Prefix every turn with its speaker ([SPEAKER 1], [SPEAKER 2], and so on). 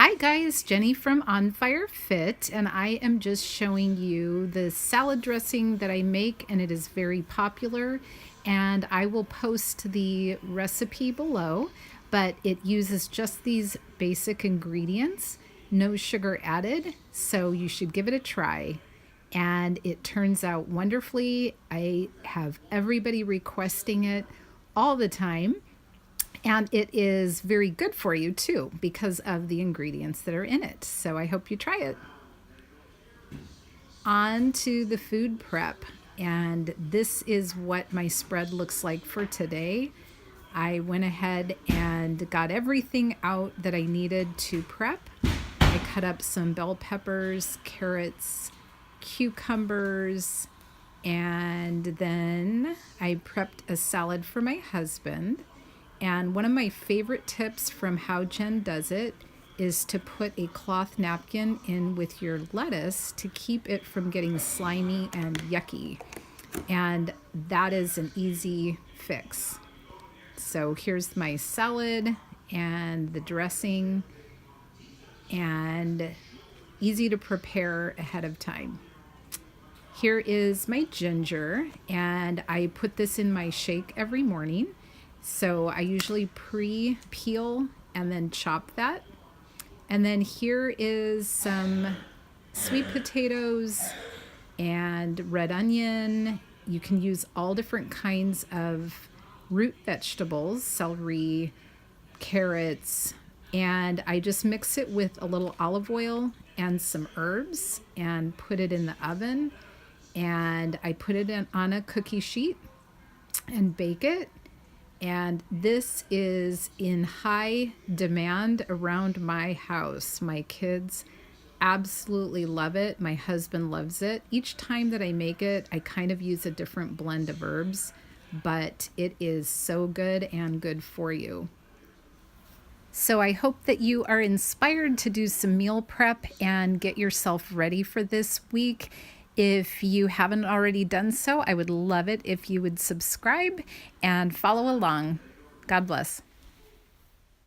[SPEAKER 1] Hi guys, Jenny from On Fire Fit, and I am just showing you the salad dressing that I make, and it is very popular. And I will post the recipe below, but it uses just these basic ingredients, no sugar added, so you should give it a try. And it turns out wonderfully. I have everybody requesting it all the time. And it is very good for you too because of the ingredients that are in it. So I hope you try it. On to the food prep. And this is what my spread looks like for today. I went ahead and got everything out that I needed to prep. I cut up some bell peppers, carrots, cucumbers, and then I prepped a salad for my husband. And one of my favorite tips from How Jen Does It is to put a cloth napkin in with your lettuce to keep it from getting slimy and yucky. And that is an easy fix. So here's my salad and the dressing, and easy to prepare ahead of time. Here is my ginger, and I put this in my shake every morning. So I usually pre-peel and then chop that. And then here is some sweet potatoes and red onion. You can use all different kinds of root vegetables, celery, carrots, and I just mix it with a little olive oil and some herbs and put it in the oven. And I put it on a cookie sheet and bake it. And this is in high demand around my house. My kids absolutely love it. My husband loves it. Each time that I make it, I kind of use a different blend of herbs, but it is so good and good for you. So I hope that you are inspired to do some meal prep and get yourself ready for this week. If you haven't already done so, I would love it if you would subscribe and follow along. God bless.